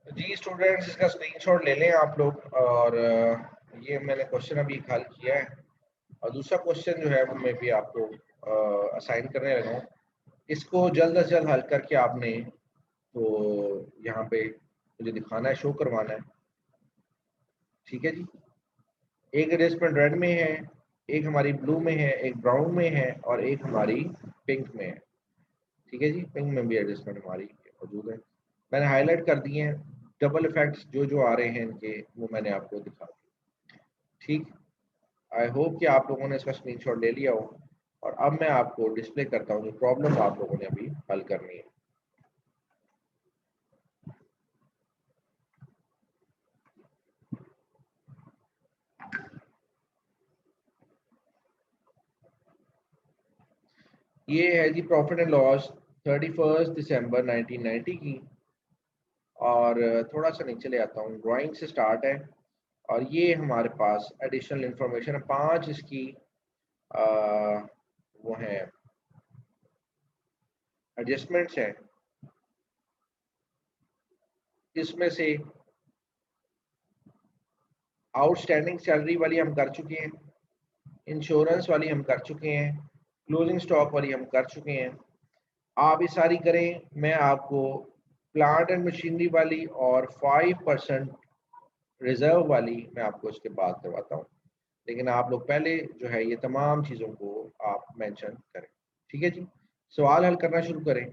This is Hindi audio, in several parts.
जी स्टूडेंट्स, इसका स्क्रीनशॉट ले लें आप लोग, और ये मैंने क्वेश्चन अभी हल किया है, और दूसरा क्वेश्चन जो है वो मैं भी आपको असाइन करने लगा हूँ। इसको जल्द से जल्द हल करके आपने तो यहाँ पे मुझे दिखाना है, शो करवाना है। ठीक है जी, एक एडजस्टमेंट रेड में है, एक हमारी ब्लू में है, एक ब्राउन में है, और एक हमारी पिंक में है। ठीक है जी, पिंक में भी एडजस्टमेंट हमारी मौजूद है। मैंने हाईलाइट कर दिए हैं, डबल इफेक्ट्स जो जो आ रहे हैं इनके, वो मैंने आपको दिखा दिया। ठीक, आई होप कि आप लोगों ने इसका स्क्रीनशॉट ले लिया हो, और अब मैं आपको डिस्प्ले करता हूँ जो प्रॉब्लम आप लोगों ने अभी हल करनी है। ये है जी प्रॉफिट एंड लॉस 31 दिसंबर 1990 की, और थोड़ा सा नीचे ले आता हूँ, ड्राइंग से स्टार्ट है, और ये हमारे पास एडिशनल इंफॉर्मेशन है, 5 इसकी आ, वो है एडजस्टमेंट्स हैं। इसमें से आउटस्टैंडिंग सैलरी वाली हम कर चुके हैं, इंश्योरेंस वाली हम कर चुके हैं, क्लोजिंग स्टॉक वाली हम कर चुके हैं। आप ये सारी करें, मैं आपको प्लांट एंड मशीनरी वाली और 5% रिजर्व वाली मैं आपको इसके बाद करवाता हूँ। लेकिन आप लोग पहले जो है ये तमाम चीज़ों को आप मेंशन करें। ठीक है जी, सवाल हल करना शुरू करें।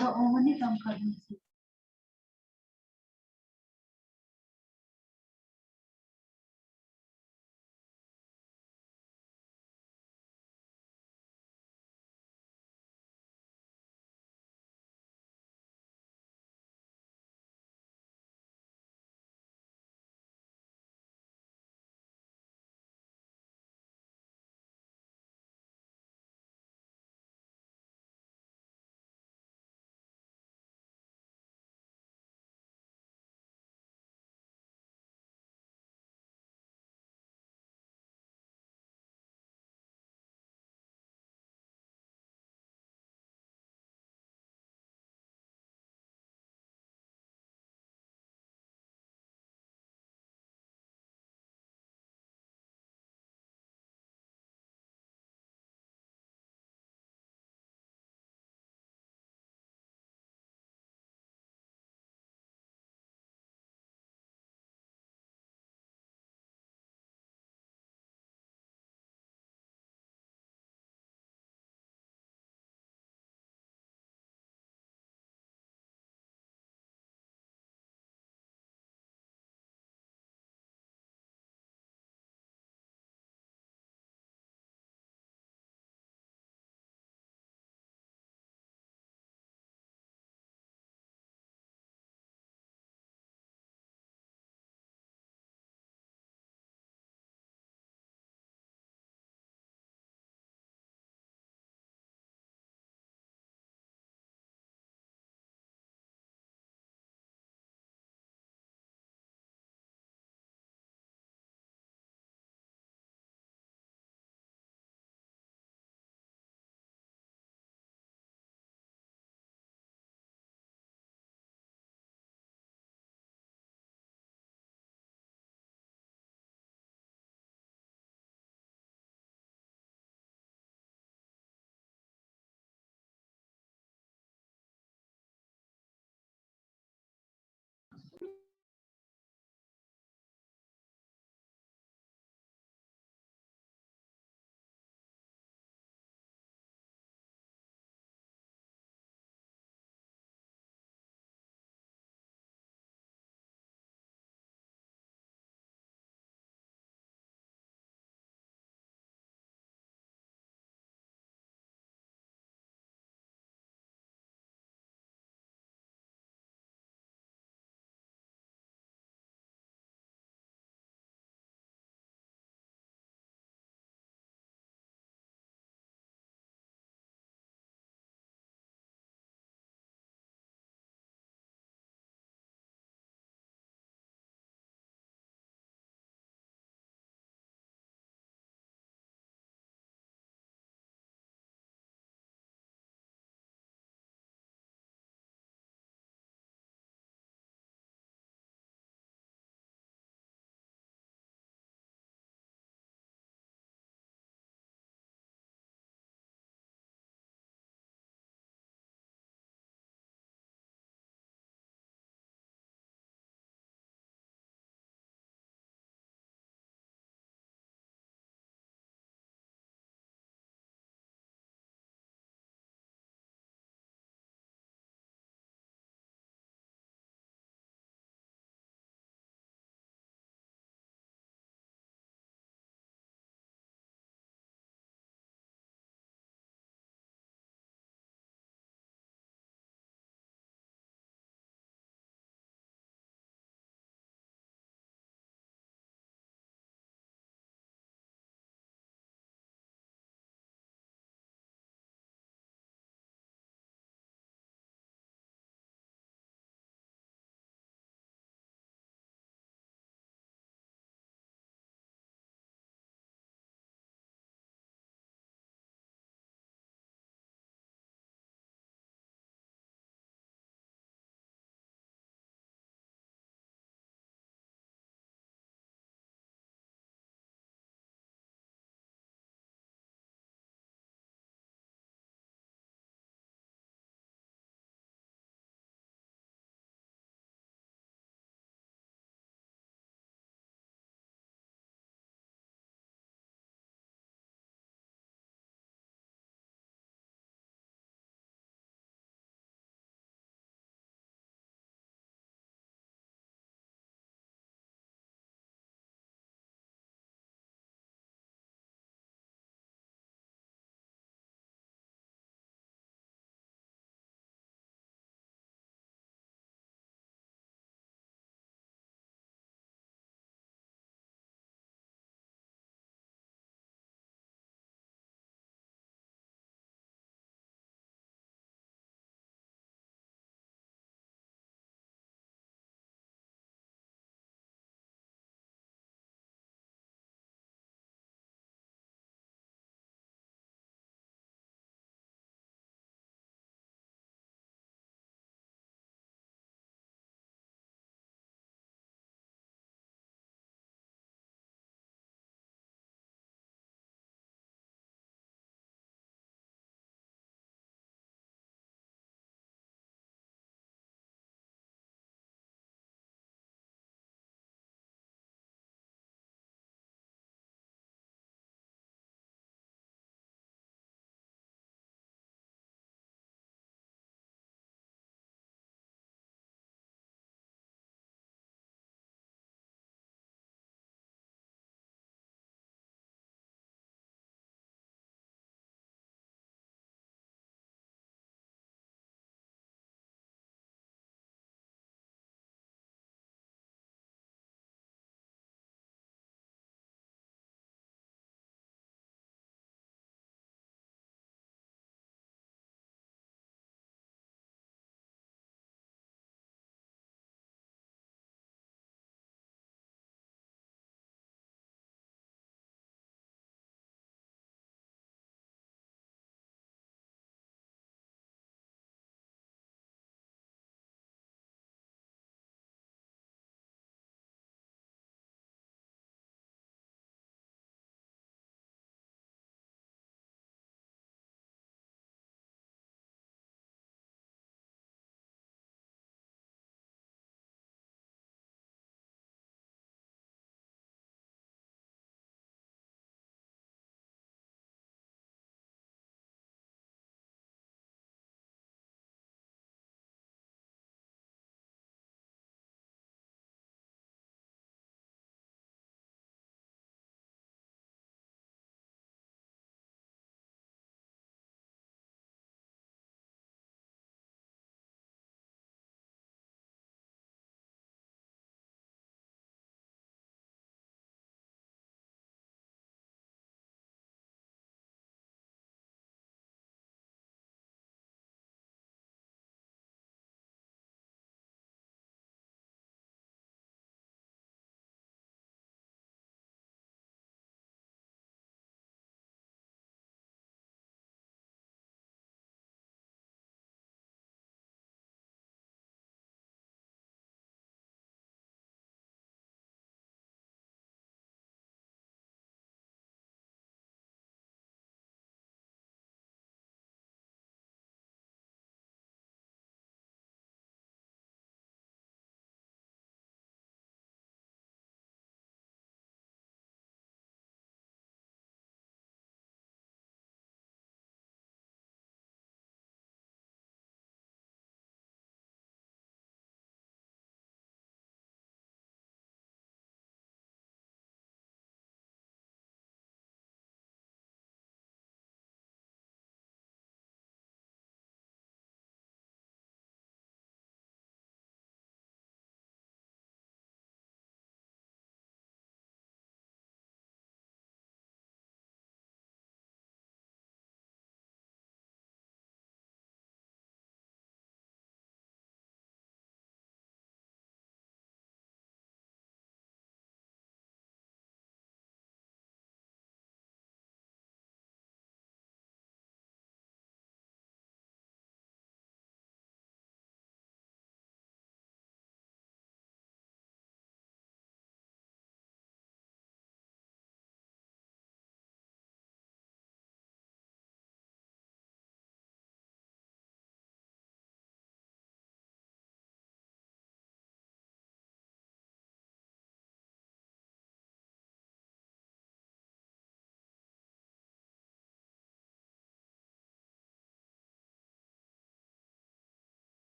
ओवन ही कम कर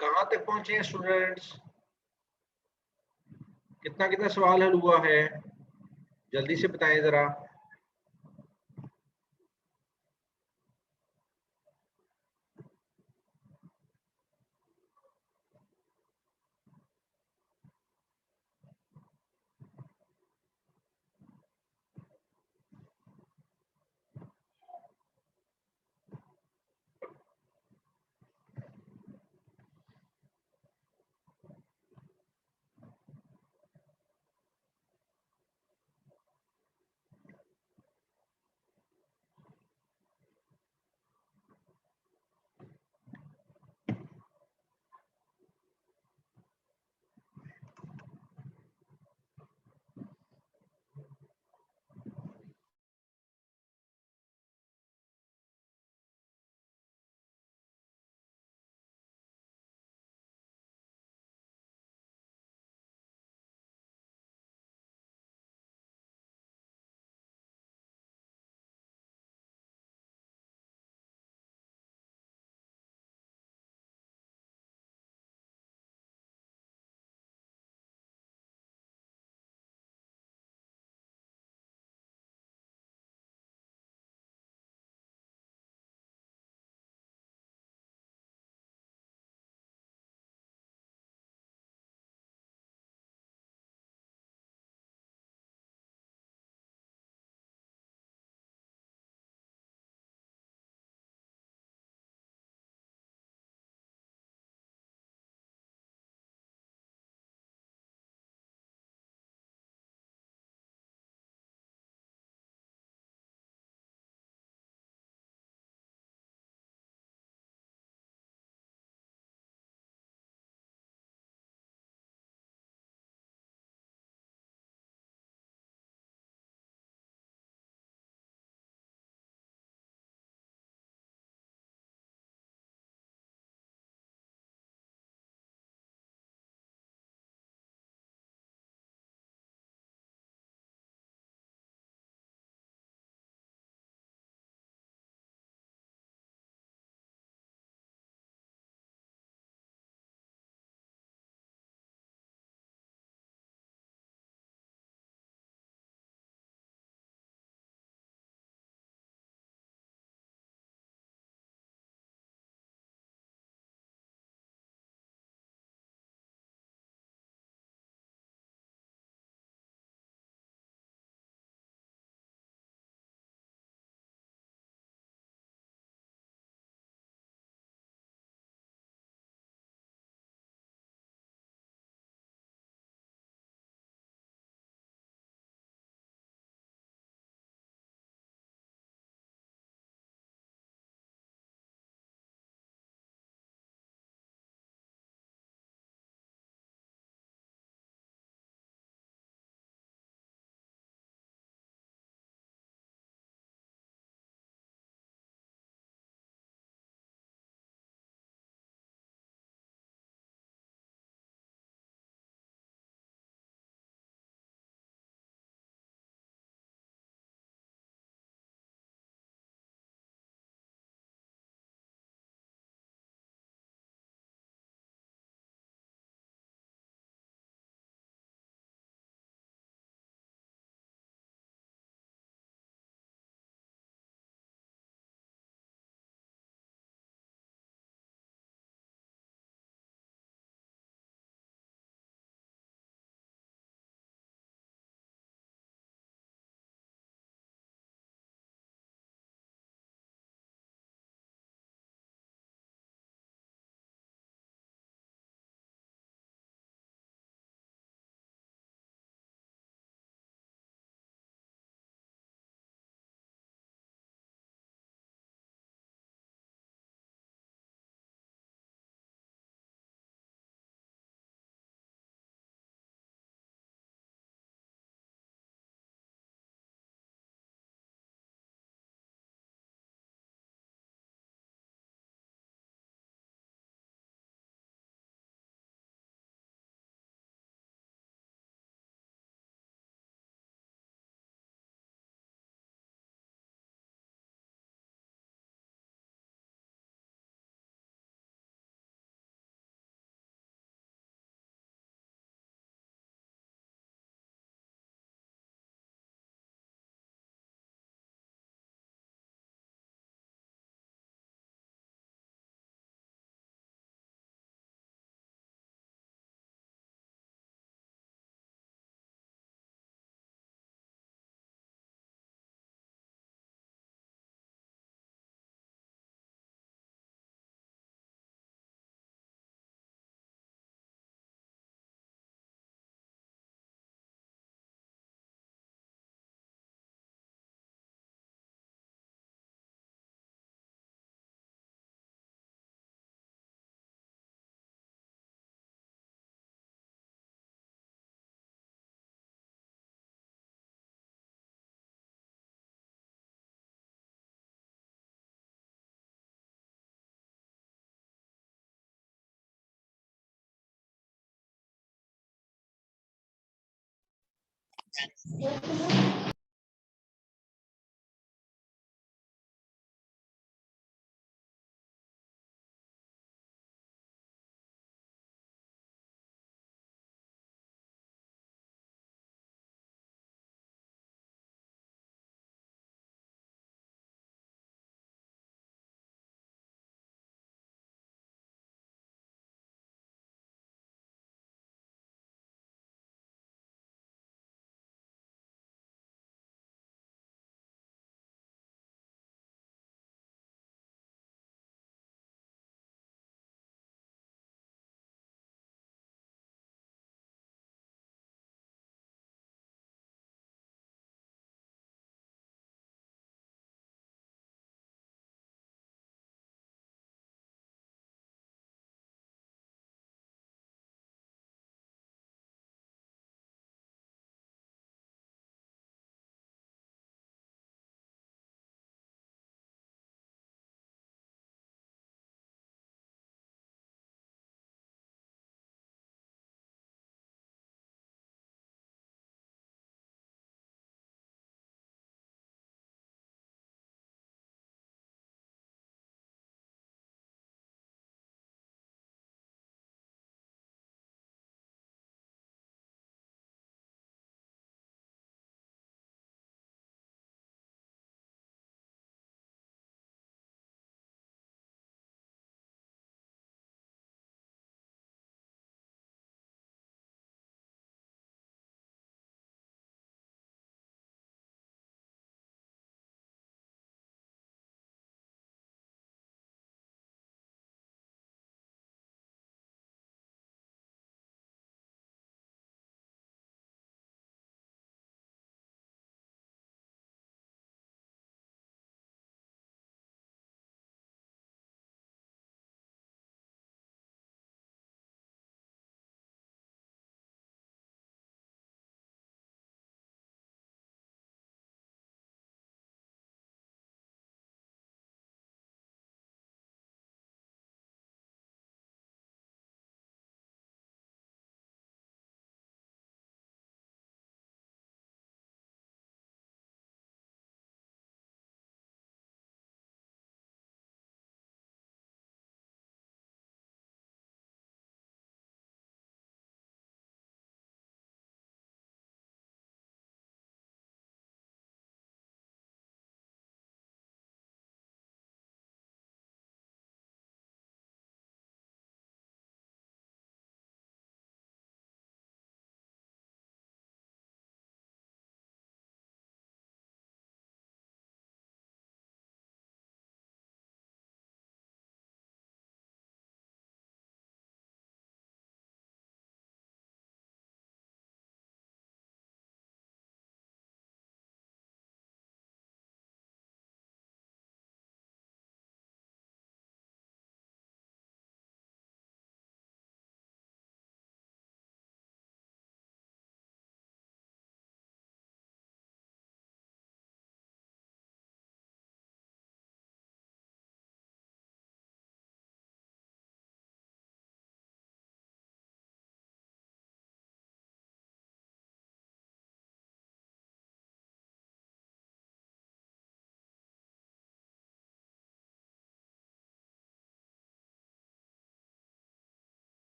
कहाँ तक पहुंचे हैं स्टूडेंट्स? कितना कितना सवाल हल हुआ है, जल्दी से बताएं जरा।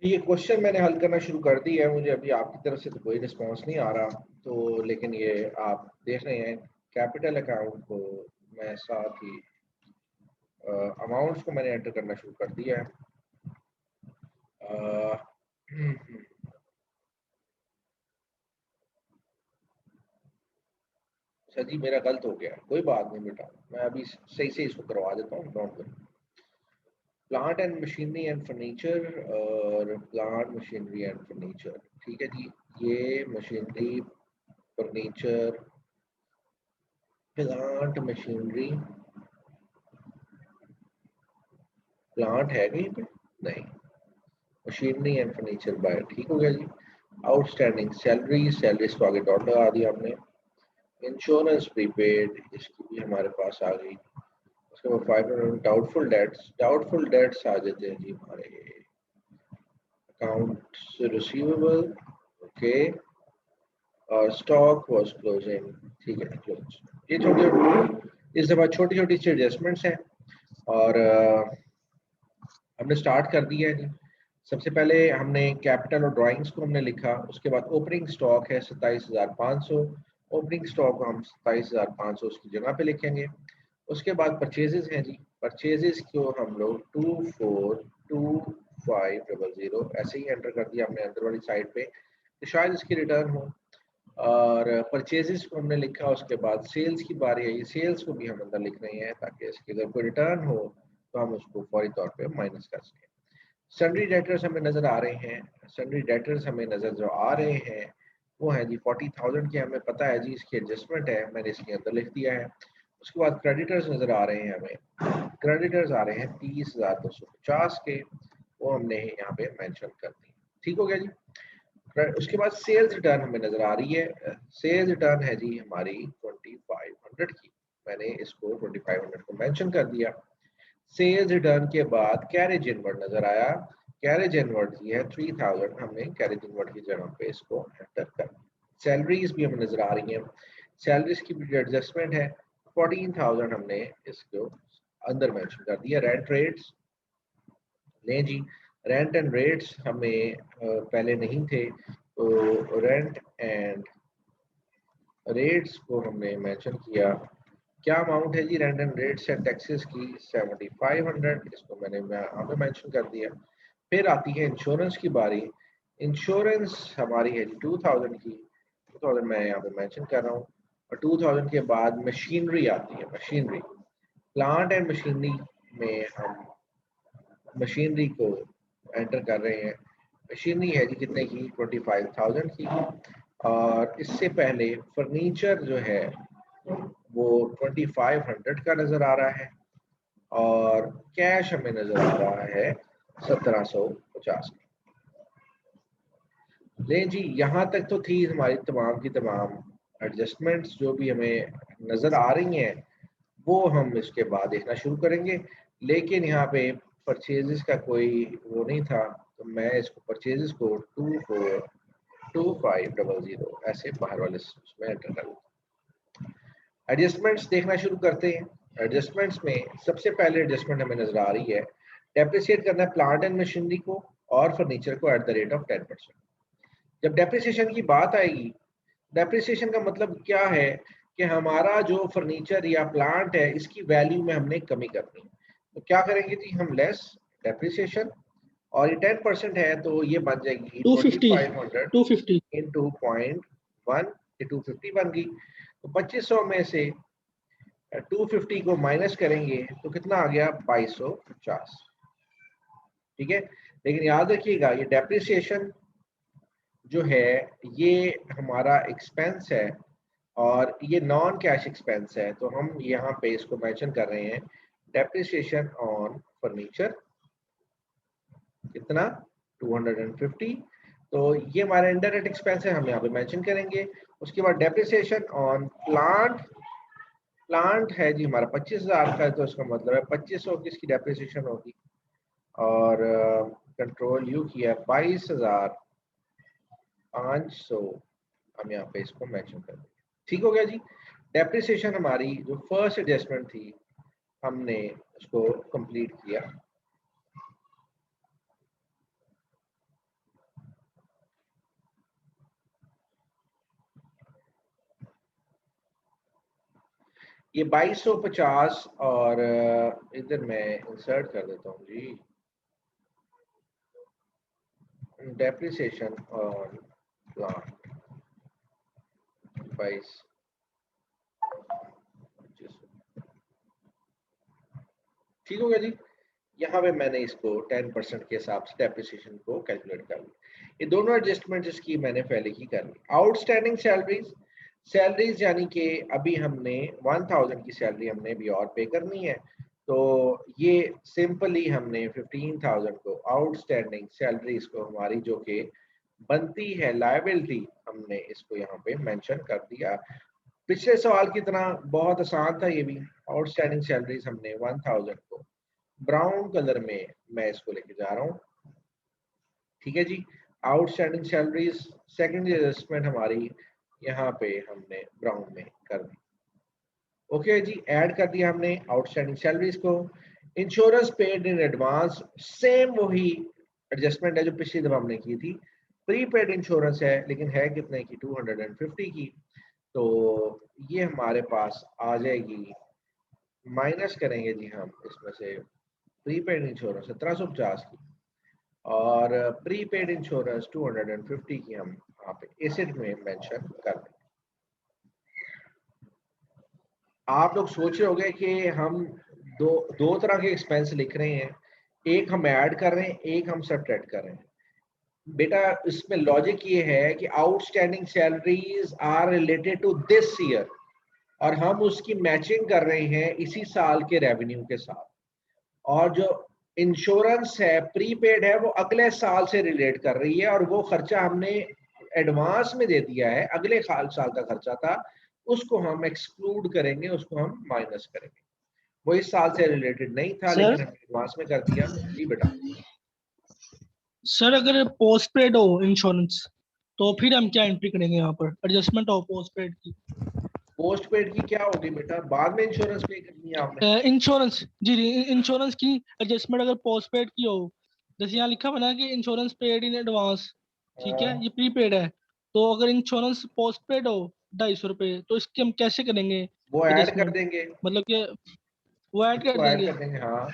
ये क्वेश्चन मैंने हल करना शुरू कर दिया है, मुझे अभी आपकी तरफ से तो कोई रिस्पांस नहीं आ रहा, तो लेकिन ये आप देख रहे हैं कैपिटल अकाउंट को मैं साथ ही अमाउंट्स को मैंने एंटर करना शुरू कर दिया है। अच्छा जी, मेरा गलत हो गया, कोई बात नहीं बेटा, मैं अभी सही से इसको करवा देता हूँ, don't worry. Plant and machinery and furniture और प्लांट मशीनरी एंड फर्नीचर, ठीक है जी। ये machinery, furniture, plant, machinery, plant है कहीं पे? नहीं। मशीनरी एंड फर्नीचर बाय, ठीक हो गया जी। आउटस्टैंडिंग सैलरी, सैलरीज को आगे डॉट लगा दिया हमने। इंश्योरेंस प्रीपेड, इसकी भी हमारे पास आ गई। उसके बाद 500 डाउटफुल डेट्स, डाउटफुल डेट्स आ जाते हैं जी हमारे अकाउंट रिसीवेबल, ओके। और स्टॉक वाज क्लोजिंग, ठीक है क्लोज। ये छोटी, इस दफा छोटी छोटी सी एडजस्टमेंट्स हैं और हमने स्टार्ट कर दिया है जी। सबसे पहले हमने कैपिटल और ड्राइंग्स को हमने लिखा, उसके बाद ओपनिंग स्टॉक है 27,500, ओपनिंग स्टॉक को हम 27,500 उसकी जगह पे लिखेंगे। उसके बाद परचेजेस हैं जी, परचेजेस को हम लोग 242500 ऐसे ही एंटर कर दिया हमने अंदर वाली साइड पे, तो शायद इसकी रिटर्न हो। और परचेजेस को हमने लिखा, उसके बाद सेल्स की बारी आई, सेल्स को भी हम अंदर लिख रहे हैं ताकि इसकी अगर कोई रिटर्न हो तो हम उसको फौरी तौर पे माइनस कर सकें। सन्ड्री डेटर्स हमें नजर आ रहे हैं, सन्ड्री डेटर्स हमें नजर जो आ रहे हैं वो है जी 40,000 के, हमें पता है जी इसकी एडजस्टमेंट है, मैंने इसके अंदर लिख दिया है। उसके बाद क्रेडिटर्स नजर आ रहे हैं हमें, क्रेडिटर्स आ रहे हैं 30,250 के, वो हमने यहाँ पे मेंशन कर दी, ठीक हो गया जी। उसके बाद सेल्स रिटर्न हमें नजर आ रही है, सेल्स रिटर्न है जी हमारी 2500 की, मैंने इसको 2500 को मेंशन कर दिया। सेल्स रिटर्न के बाद कैरेज इनवर्ड नजर आया, कैरेज इनवर्ड ये है 3000, हमने कैरेज इनवर्ड की जगह पे इसको एंटर कर दिया। सैलरीज भी हमें नजर आ रही हैं, सैलरीज की भी एडजस्टमेंट है 14,000, हमने इसको अंदर मेंशन कर दिया। रेंट रेट्स लें जी, रेंट एंड रेट्स हमें पहले नहीं थे, तो रेंट एंड रेट्स को हमने मेंशन किया। क्या अमाउंट है जी rent and rates and taxes की? 7500, इसको मैंने यहाँ पे मेंशन कर दिया। फिर आती है इंश्योरेंस की बारी, इंश्योरेंस हमारी है जी 2000 की, 2000 मैं यहाँ पे मेंशन कर रहा हूँ। और 2000 के बाद मशीनरी आती है, मशीनरी, प्लांट एंड मशीनरी में हम मशीनरी को एंटर कर रहे हैं। मशीनरी है जी कितने की? 25,000 की। और इससे पहले फर्नीचर जो है वो 2500 का नजर आ रहा है और कैश हमें नजर आ रहा है 1750। लें जी, यहाँ तक तो थी हमारी तमाम की तमाम एडजस्टमेंट्स जो भी हमें नजर आ रही हैं, वो हम इसके बाद देखना शुरू करेंगे। लेकिन यहाँ पे परचेजेस का कोई वो नहीं था, तो मैं इसको परचेजेस को 242500 ऐसे बाहर वाले उसमें एंटर कर दूँ। एडजस्टमेंट्स देखना शुरू करते हैं। एडजस्टमेंट्स में सबसे पहले एडजस्टमेंट हमें नजर आ रही है, डेप्रिसिएट करना है प्लांट एंड मशीनरी को और फर्नीचर को एट द रेट ऑफ 10%। जब डेप्रिसिएशन की बात आएगी, डेप्रिसिएशन का मतलब क्या है कि हमारा जो फर्नीचर या प्लांट है इसकी वैल्यू में हमने कमी करनी है। तो क्या करेंगे जी हम? लेस डेप्रिसिएशन, और ये 10% है तो ये बन जाएगी 250 2500 250 इंटू 0.1, ये 250 बन गई। तो 2500 में से 250 को माइनस करेंगे तो कितना आ गया? 2250, ठीक है। लेकिन याद रखिएगा ये डेप्रिसिएशन जो है ये हमारा एक्सपेंस है और ये नॉन कैश एक्सपेंस है, तो हम यहाँ पे इसको मेंशन कर रहे हैं डेप्रिसिएशन ऑन फर्नीचर कितना? 250। तो ये हमारा इनडायरेक्ट एक्सपेंस है, हम यहाँ पे मेंशन करेंगे। उसके बाद डेप्रिसिएशन ऑन प्लांट, प्लांट है जी हमारा 25,000 का, तो इसका मतलब है 2500 की इसकी डेप्रिसिएशन होगी। और कंट्रोल यू किया 22,500, हम यहाँ पे इसको मेंशन कर देंगे, ठीक हो गया जी। डेप्रिसिएशन हमारी जो फर्स्ट एडजस्टमेंट थी हमने उसको कंप्लीट किया। ये 2250 और इधर मैं इंसर्ट कर देता हूँ जी डेप्रिसिएशन ऑन प्लांट 22, ठीक हो गया जी। यहाँ पे मैंने इसको 10% के हिसाब से डेप्रिसिएशन को कैलकुलेट कर लिया। ये दोनों एडजस्टमेंट इसकी मैंने पहले ही कर ली। आउटस्टैंडिंग सैलरीज यानी कि अभी हमने 1000 की सैलरी हमने अभी और पे करनी है, तो ये सिंपली हमने 15,000 को आउटस्टैंडिंग सैलरीज को हमारी जो कि बनती है लायबिलिटी, हमने इसको यहाँ पे मेंशन कर दिया। पिछले सवाल की तरह बहुत आसान था ये भी। आउटस्टैंडिंग सैलरीज हमने 1000 को ब्राउन कलर में मैं इसको लेके जा रहा हूँ, ठीक है जी। आउटस्टैंडिंग सैलरीज सेकंड एडजस्टमेंट हमारी यहाँ पे हमने ब्राउन में कर दी। ओके जी, ऐड कर दिया हमने आउटस्टैंडिंग सैलरीज को। Insurance paid in advance, same वही एडजस्टमेंट है जो पिछली दफा हमने की थी। प्रीपेड इंश्योरेंस है, लेकिन है कितने की, 250 की, तो ये हमारे पास आ जाएगी, माइनस करेंगे जी हम इसमें से प्रीपेड इंश्योरेंस 1750 की और प्रीपेड इंश्योरेंस 250 की हम यहाँ पे एसेट में मेंशन कर दें। आप लोग सोच रहे होंगे कि हम दो तरह के एक्सपेंस लिख रहे हैं, एक हम ऐड कर रहे हैं, एक हम सबट्रैक्ट कर रहे हैं। बेटा इसमें लॉजिक ये है कि outstanding salaries are related to this year और हम उसकी मैचिंग कर रहे हैं इसी साल के रेवेन्यू के साथ, और जो इंश्योरेंस है प्रीपेड है वो अगले साल से रिलेट कर रही है और वो खर्चा हमने एडवांस में दे दिया है, अगले साल का खर्चा था, उसको हम एक्सक्लूड करेंगे, उसको हम माइनस करेंगे। वो इस साल से रिलेटेड नहीं था सर लेकिन हमने एडवांस में कर दिया। जी बेटा। सर अगर पोस्ट पेड हो इंश्योरेंस तो फिर हम क्या एंट्री करेंगे यहाँ पर, एडजस्टमेंट हो पोस्ट पेड की? पोस्ट पेड की क्या होगी बेटा, बाद में इंश्योरेंस पे करनी है आपने। इंश्योरेंस जी इंश्योरेंस की एडजस्टमेंट अगर पोस्ट पेड की हो, जैसे यहाँ लिखा हुआ ना कि इंश्योरेंस पेड इन एडवांस, ठीक है, ये प्रीपेड है, तो अगर इंश्योरेंस पोस्ट पेड हो 250 रुपये तो इसकी हम कैसे करेंगे वो ऐड कर एडजस्टमेंट? देंगे, मतलब कि वो ऐड कर इसको ऐड देंगे? कर देंगे। हाँ,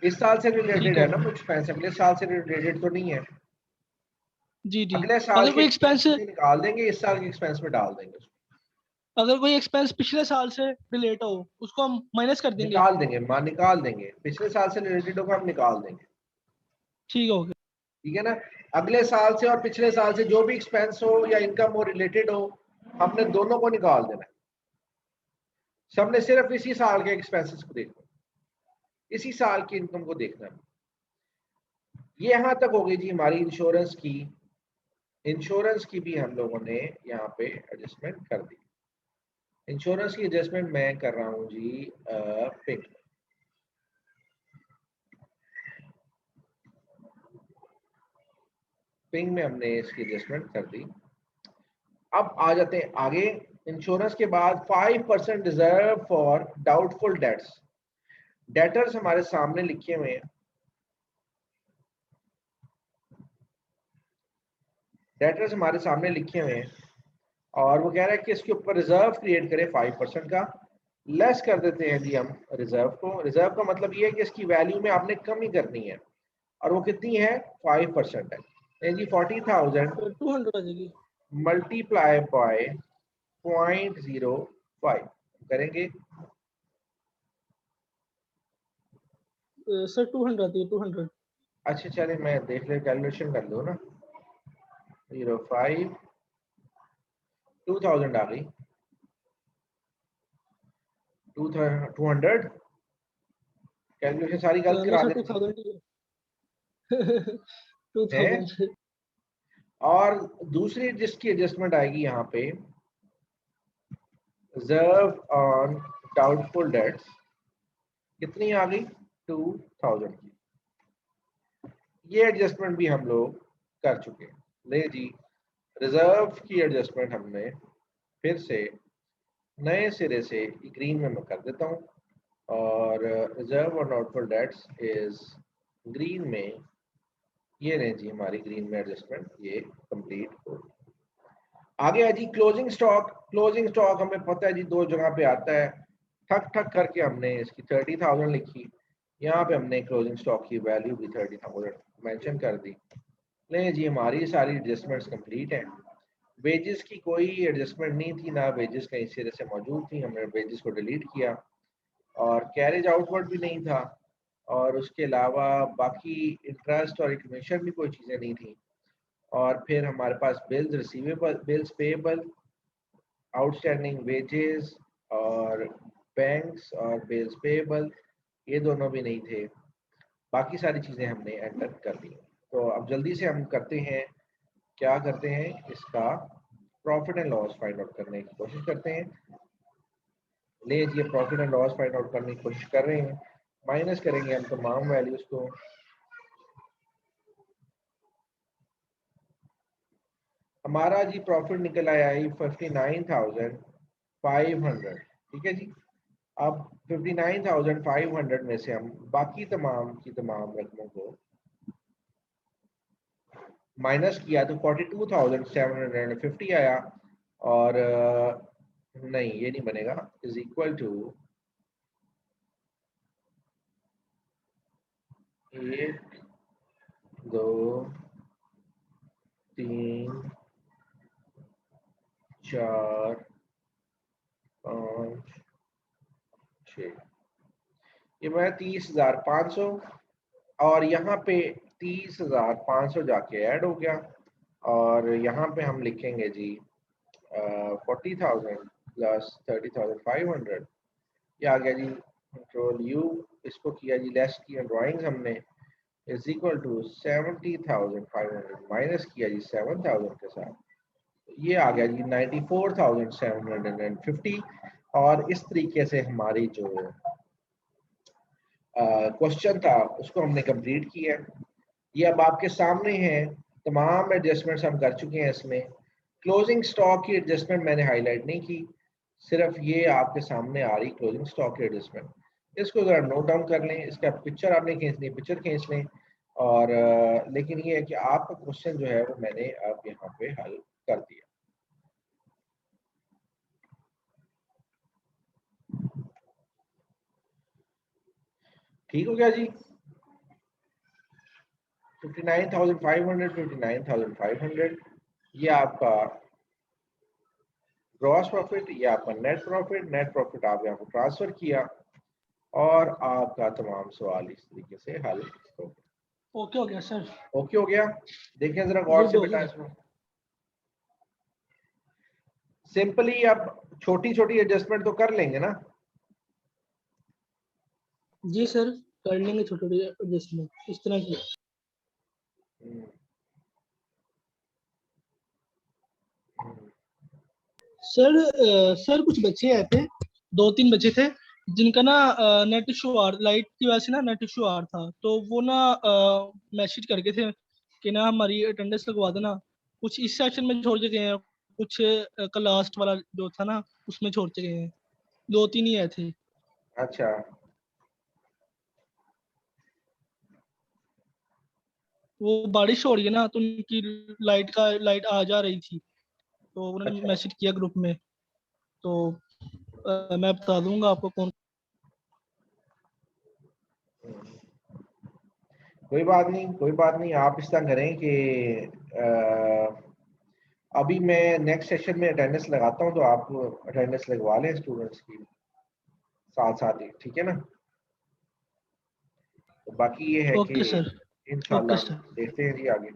इस साल से ठीक रिलेटेड हो है ना गया। कुछ एक्सपेंस, अगले साल से रिलेटेड तो नहीं है। जी जी। अगले साल अगर के कोई एक्सपेंस एक्सपेंस, से निकाल देंगे, इस साल के एक्सपेंस में डाल देंगे, अगर कोई एक्सपेंस पिछले साल से रिलेट हो उसको हम माइनस कर देंगे? निकाल देंगे, निकाल देंगे, पिछले साल से रिलेटेड होगा हम निकाल देंगे, ठीक हो गया। ठीक है ना। अगले साल से और पिछले साल से जो भी एक्सपेंस हो या इनकम हो रिलेटेड हो, हमने दोनों को निकाल देना है। सबने सिर्फ इसी साल के एक्सपेंसेस को देखना, इसी साल की इनकम को देखना है। ये यहां तक हो गई जी हमारी इंश्योरेंस की। इंश्योरेंस की भी हम लोगों ने यहाँ पे एडजस्टमेंट कर दी। इंश्योरेंस की एडजस्टमेंट मैं कर रहा हूँ जी पिंक। पिंक में हमने इसकी एडजस्टमेंट कर दी। अब आ जाते हैं आगे। इंश्योरेंस के बाद 5% reserve for doubtful debts. Debtors हमारे सामने लिखे हुए हैं, डेटर्स हमारे सामने लिखे हुए हैं और वो कह रहा है कि इसके ऊपर रिजर्व क्रिएट करें 5% का। लेस कर देते हैं जी हम रिजर्व को। रिजर्व का मतलब ये है कि इसकी वैल्यू में आपने कमी करनी है और वो कितनी है, 5% है जी। 40,000 तो 200 आ जाएगी मल्टीप्लाई बाय 0.05 करेंगे। सर, 200 आती है 200। अच्छा चले मैं देख ले, कैलकुलेशन कर लो ना। 05 2000 आ गई, 200 कैलकुलेशन सारी गलत नो करा सर, देनी 2000 ही है। है। 2000। और दूसरी जिसकी एडजस्टमेंट आएगी यहाँ पे, रिजर्व ऑन डाउटफुल डेट्स, कितनी आ गई, 2000 की। ये एडजस्टमेंट भी हम लोग कर चुके हैं। ले जी, रिजर्व की एडजस्टमेंट हमने फिर से नए सिरे से ग्रीन में मैं कर देता हूँ और reserve on doubtful debts is green में। ये रहे जी हमारी ग्रीन में एडजस्टमेंट, ये कंप्लीट हो गई। आगे है जी क्लोजिंग स्टॉक। क्लोजिंग स्टॉक हमें पता है जी दो जगह पे आता है। ठक ठक करके हमने इसकी 30,000 लिखी, यहाँ पे हमने क्लोजिंग स्टॉक की वैल्यू भी 30,000 मेंशन कर दी। नहीं जी, हमारी सारी एडजस्टमेंट्स कंप्लीट हैं। वेजेस की कोई एडजस्टमेंट नहीं थी, ना वेजेस कहीं सिरे से मौजूद थी, हमने वेजेस को डिलीट किया और कैरेज आउटवर्ड भी नहीं था और उसके अलावा बाकी इंटरेस्ट और कमीशन भी कोई चीज़ें नहीं थी। और फिर हमारे पास bills receivable, bills payable, outstanding wages और बैंक्स और बिल्स पेएबल, ये दोनों भी नहीं थे। बाकी सारी चीज़ें हमने एंटर कर दी। तो अब जल्दी से हम करते हैं, क्या करते हैं, इसका profit and loss find out करने की कोशिश करते हैं। ले ये profit and loss find out करने की कोशिश कर रहे हैं। माइनस करेंगे हम तमाम वैल्यूज को। हमारा जी प्रॉफिट निकल आया है 59,500, ठीक है जी। अब 59,500 में से हम बाकी तमाम की तमाम रकमों को माइनस किया तो 42,750 आया। और नहीं, ये नहीं बनेगा, इज इक्वल टू 1 2 3 4 5 6, ये मैं 30,500 और यहाँ पे 30,500 जाके ऐड हो गया। और यहाँ पे हम लिखेंगे जी 40,000 प्लस 30,500, ये आ गया जी। कंट्रोल यू, इसको किया जी लेस किया ड्राइंग्स हमने, इज इक्वल टू 70,500 माइनस किया जी 7,000 के साथ, ये आ गया जी 94,750। और इस तरीके से हमारी जो क्वेश्चन था उसको हमने कंप्लीट किया। ये अब आपके सामने है, तमाम एडजस्टमेंट्स हम कर चुके हैं इसमें। क्लोजिंग स्टॉक की एडजस्टमेंट मैंने हाईलाइट नहीं की, सिर्फ ये आपके सामने आ रही क्लोजिंग स्टॉक की एडजस्टमेंट। इसको ज़रा नोट डाउन कर लें, इसका पिक्चर आपने खींचनी, पिक्चर खींच लें। और लेकिन ये है कि आपका क्वेश्चन जो है वो मैंने अब यहाँ पे हल कर दिया। ठीक हो गया जी। 59,500 59,500, ये आपका ग्रॉस प्रॉफिट, ये आपका नेट प्रॉफिट। नेट प्रॉफिट आप यहाँ को ट्रांसफर किया और आपका तमाम सवाल इस तरीके से हल हो गया। ओके हो गया सर। ओके हो गया। देखें जरा गौर गुड से हो बेटा गया। इसमें। सिंपली अब छोटी छोटी एडजस्टमेंट तो कर लेंगे ना। जी सर, कर लेंगे छोटे छोटे एडजस्टमेंट इस तरह की। हम्म, सर कुछ बच्चे आए थे, 2-3 बच्चे थे जिनका ना नेट इशू आ, लाइट की वजह से ना नेट इशू आ रहा था। तो वो ना मैसेज करके थे कि ना हमारी अटेंडेंस लगवा देना। कुछ इस सेशन में छोड़ के गए हैं, कुछ का लास्ट वाला जो था ना उसमें छोड़ के गए हैं। 2-3 ही आए थे। अच्छा, वो बारिश हो रही है ना तो उनकी लाइट आ जा रही थी, तो उन्होंने अच्छा, मैसेज किया ग्रुप में। तो मैं बता दूंगा आपको कौन। कोई बात नहीं, कोई बात नहीं। आप इस तरह करें कि अभी मैं नेक्स्ट सेशन में अटेंडेंस लगाता हूँ, तो आप अटेंडेंस लगवा लें स्टूडेंट्स की साथ साथ ही, ठीक है ना। तो बाकी ये है कि ओके सर। ओके इंशाल्लाह सर। देखते हैं जी आगे।